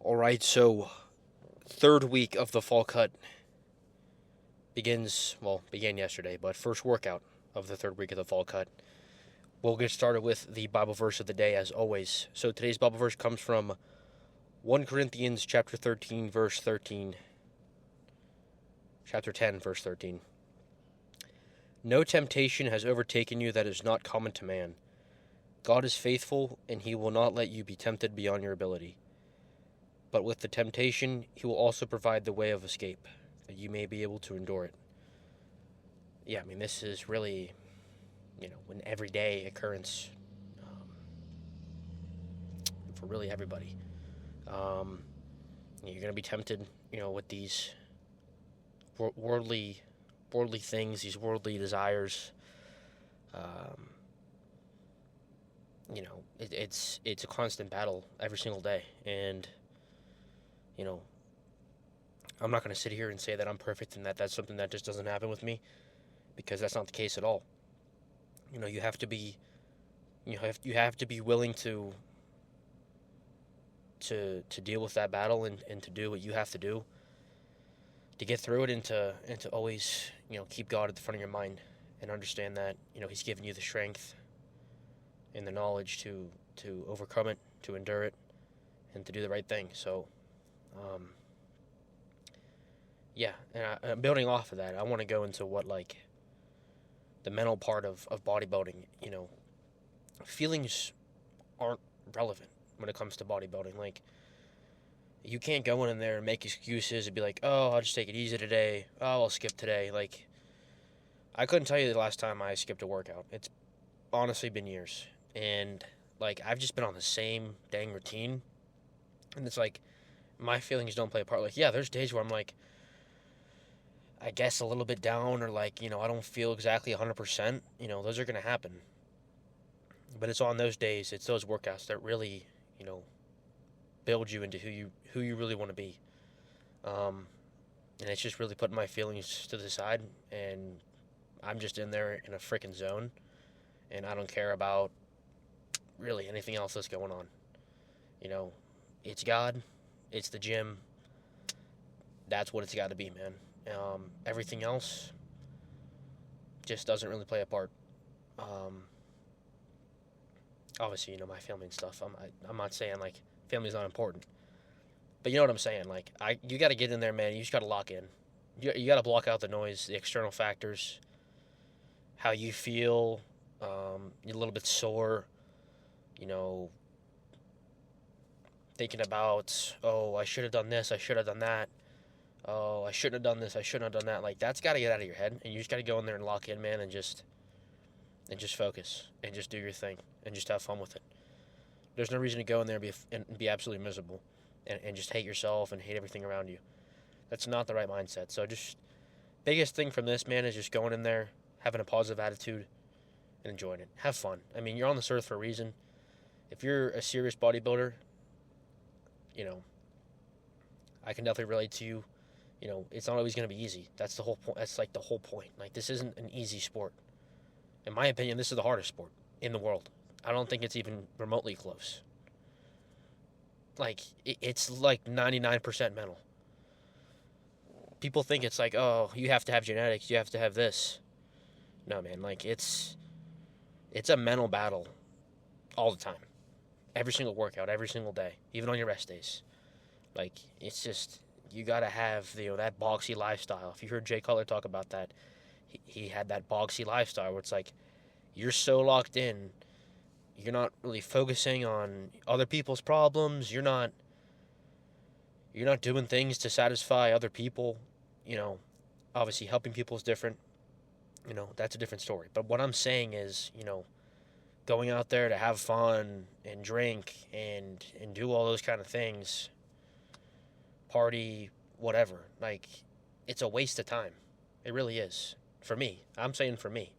All right, so third week of the fall cut began yesterday, but first workout of the third week of the fall cut. We'll get started with the Bible verse of the day as always. So today's Bible verse comes from 1 Corinthians chapter 13 verse 13. Chapter 10 verse 13. No temptation has overtaken you that is not common to man. God is faithful, and he will not let you be tempted beyond your ability. But with the temptation, he will also provide the way of escape, that you may be able to endure it. Yeah, I mean, this is really, an everyday occurrence for really everybody. You're going to be tempted, with these worldly things, these worldly desires. It's a constant battle every single day, and I'm not going to sit here and say that I'm perfect and that that's something that just doesn't happen with me, because that's not the case at all. You have to be, you have to be willing to deal with that battle and to do what you have to do to get through it, and to always keep God at the front of your mind and understand that He's given you the strength and the knowledge to overcome it, to endure it, and to do the right thing. So, and building off of that, I want to go into what, the mental part of bodybuilding. Feelings aren't relevant when it comes to bodybuilding. You can't go in there and make excuses and be like, oh, I'll just take it easy today. Oh, I'll skip today. I couldn't tell you the last time I skipped a workout. It's honestly been years. And, I've just been on the same dang routine. And it's my feelings don't play a part. There's days where I'm I guess a little bit down, or I don't feel exactly 100%. Those are going to happen. But it's on those days, it's those workouts that really, build you into who you really want to be. And it's just really putting my feelings to the side, and I'm just in there in a freaking zone, and I don't care about really anything else that's going on. It's God, it's the gym. That's what it's got to be, man. Everything else just doesn't really play a part. Obviously, my family and stuff. I'm not saying family's not important, but you know what I'm saying. You got to get in there, man. You just got to lock in. You got to block out the noise, the external factors, how you feel. You're a little bit sore. Thinking about, oh, I should have done this, I should have done that. Oh, I shouldn't have done this, I shouldn't have done that. That's got to get out of your head, and you just got to go in there and lock in, man, and just focus, and just do your thing, and just have fun with it. There's no reason to go in there and be absolutely miserable, and just hate yourself and hate everything around you. That's not the right mindset. So just, biggest thing from this, man, is just going in there, having a positive attitude, and enjoying it. Have fun. I mean, you're on this earth for a reason. If you're a serious bodybuilder, I can definitely relate to you. It's not always going to be easy. That's the whole point. That's the whole point. This isn't an easy sport. In my opinion, this is the hardest sport in the world. I don't think it's even remotely close. It's 99% mental. People think it's oh, you have to have genetics, you have to have this. No, man, it's a mental battle all the time. Every single workout, every single day, even on your rest days. It's just, you got to have, that boxy lifestyle. If you heard Jay Cutler talk about that, he had that boxy lifestyle where it's you're so locked in, you're not really focusing on other people's problems. You're not doing things to satisfy other people. Obviously helping people is different. That's a different story. But what I'm saying is, going out there to have fun and drink and do all those kind of things, party, whatever, it's a waste of time. It really is. For me. I'm saying for me.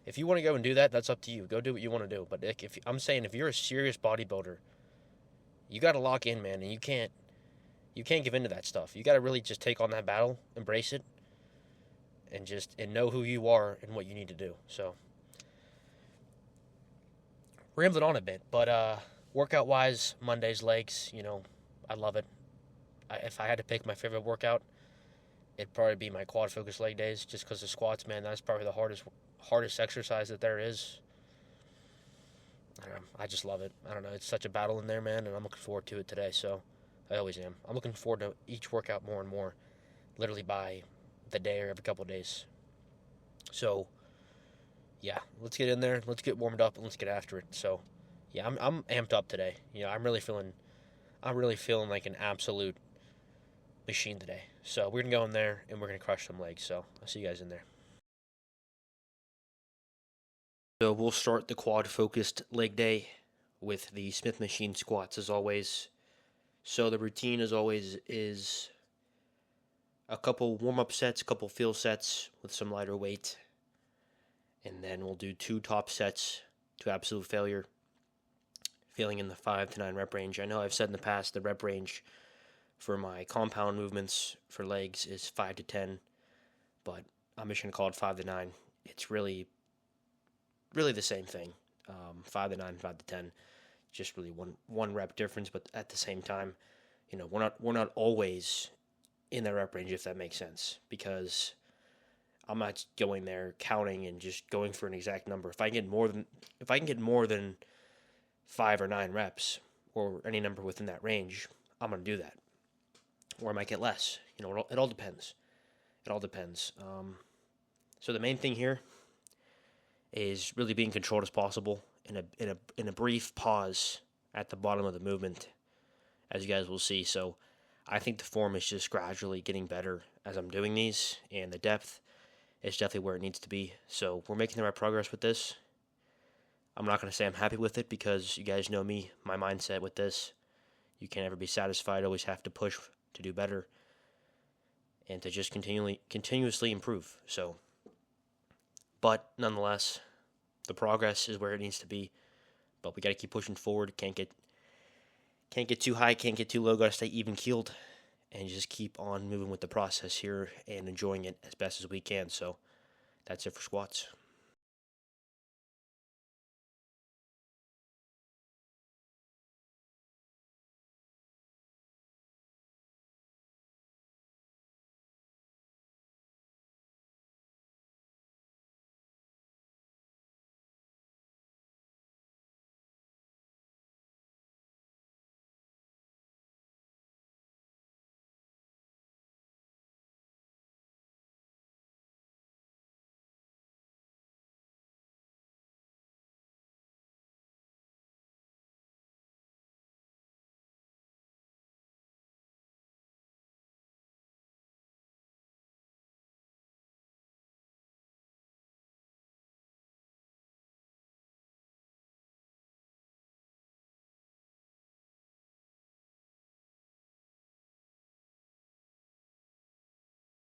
If you want to go and do that, that's up to you. Go do what you want to do. But if you're a serious bodybuilder, you got to lock in, man, and you can't give in to that stuff. You got to really just take on that battle, embrace it, and know who you are and what you need to do. So, rambling on a bit, but workout-wise, Monday's legs, I love it. if I had to pick my favorite workout, it'd probably be my quad focus leg days, just because the squats, man, that's probably the hardest exercise that there is. I don't know, I just love it. I don't know, it's such a battle in there, man, and I'm looking forward to it today. So I always am. I'm looking forward to each workout more and more, literally by the day or every couple of days. So yeah, let's get in there, let's get warmed up, and let's get after it. So yeah, I'm amped up today. I'm really feeling like an absolute machine today. So we're gonna go in there and we're gonna crush some legs. So I'll see you guys in there. So we'll start the quad focused leg day with the Smith machine squats as always. So the routine as always is a couple warm up sets, a couple fill sets with some lighter weight, and then we'll do 2 top sets to absolute failure, feeling in the 5 to 9 rep range. I know I've said in the past the rep range for my compound movements for legs is 5 to 10, but I'm just going to call it 5 to 9. It's really the same thing. 5 to 9, 5 to 10, just really one rep difference, but at the same time, we're not always in the rep range, if that makes sense, because I'm not going there counting and just going for an exact number. If I can get more than 5 or 9 reps or any number within that range, I'm going to do that. Or I might get less. It all depends. It all depends. So the main thing here is really being controlled as possible in a brief pause at the bottom of the movement, as you guys will see. So I think the form is just gradually getting better as I'm doing these, and the depth is definitely where it needs to be. So we're making the right progress with this. I'm not going to say I'm happy with it, because you guys know me, my mindset with this. You can't ever be satisfied, always have to push to do better and to just continuously improve. So, but nonetheless, the progress is where it needs to be. But we got to keep pushing forward. Can't get too high, can't get too low. Got to stay even keeled and just keep on moving with the process here and enjoying it as best as we can. So that's it for squats.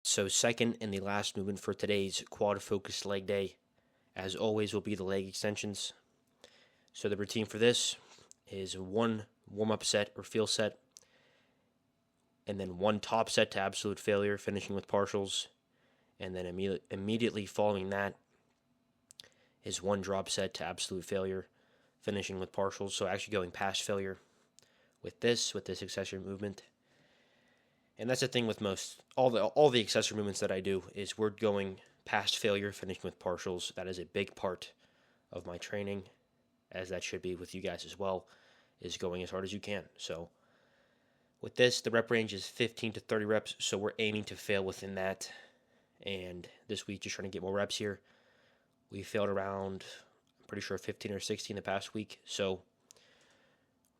So second and the last movement for today's quad focused leg day, as always, will be the leg extensions. So the routine for this is 1 warm-up set or feel set, and then 1 top set to absolute failure, finishing with partials, and then immediately following that is 1 drop set to absolute failure, finishing with partials. So actually going past failure with this accessory movement. And that's the thing with all the accessory movements that I do, is we're going past failure, finishing with partials. That is a big part of my training, as that should be with you guys as well, is going as hard as you can. So with this, the rep range is 15 to 30 reps, so we're aiming to fail within that. And this week, just trying to get more reps here. We failed around, I'm pretty sure, 15 or 16 the past week. So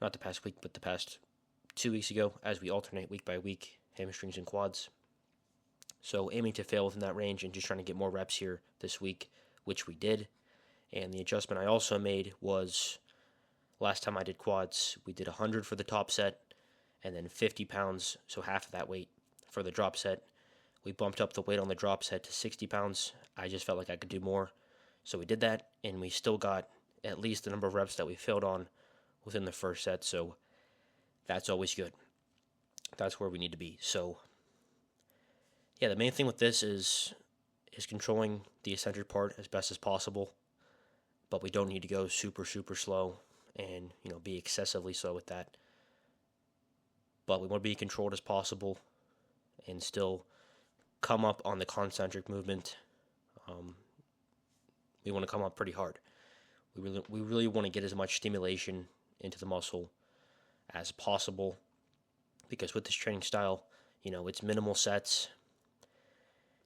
not the past week, but the past 2 weeks ago, as we alternate week by week, hamstrings and quads. So aiming to fail within that range and just trying to get more reps here this week, which we did. And the adjustment I also made was, last time I did quads, we did 100 for the top set and then 50 pounds, so half of that weight for the drop set. We bumped up the weight on the drop set to 60 pounds. I just felt like I could do more. So we did that, and we still got at least the number of reps that we failed on within the first set. So that's always good. That's where we need to be. So yeah, the main thing with this is controlling the eccentric part as best as possible, but we don't need to go super slow and be excessively slow with that. but we want to be controlled as possible and still come up on the concentric movement. We want to come up pretty hard. We really want to get as much stimulation into the muscle as possible, because with this training style, it's minimal sets.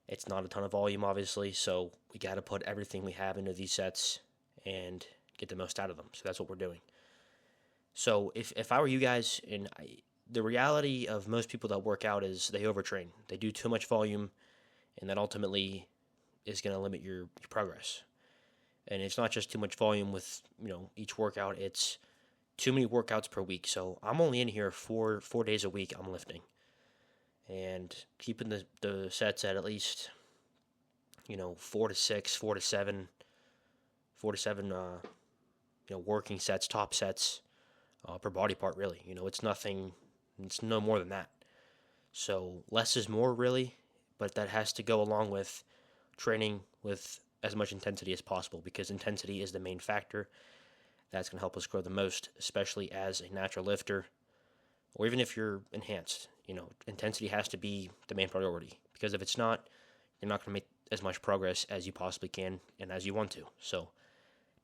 It's not a ton of volume, obviously, so we got to put everything we have into these sets and get the most out of them. So that's what we're doing. So if I were you guys, the reality of most people that work out is they overtrain. They do too much volume, and that ultimately is going to limit your progress. And it's not just too much volume with each workout. It's too many workouts per week. So I'm only in here 4 days a week. I'm lifting and keeping the sets at least 4 to 6, 4 to 7, working sets, top sets per body part. Really, it's nothing. It's no more than that. So less is more, really, but that has to go along with training with as much intensity as possible, because intensity is the main factor that's going to help us grow the most, especially as a natural lifter, or even if you're enhanced. Intensity has to be the main priority, because if it's not, you're not going to make as much progress as you possibly can and as you want to. So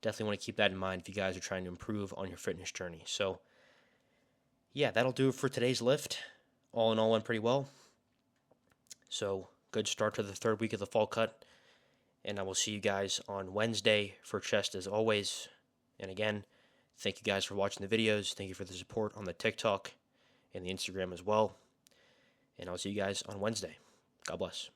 definitely want to keep that in mind if you guys are trying to improve on your fitness journey. So yeah, that'll do it for today's lift. All in all, went pretty well. So good start to the third week of the fall cut. And I will see you guys on Wednesday for chest as always. And again, thank you guys for watching the videos. Thank you for the support on the TikTok and the Instagram as well. And I'll see you guys on Wednesday. God bless.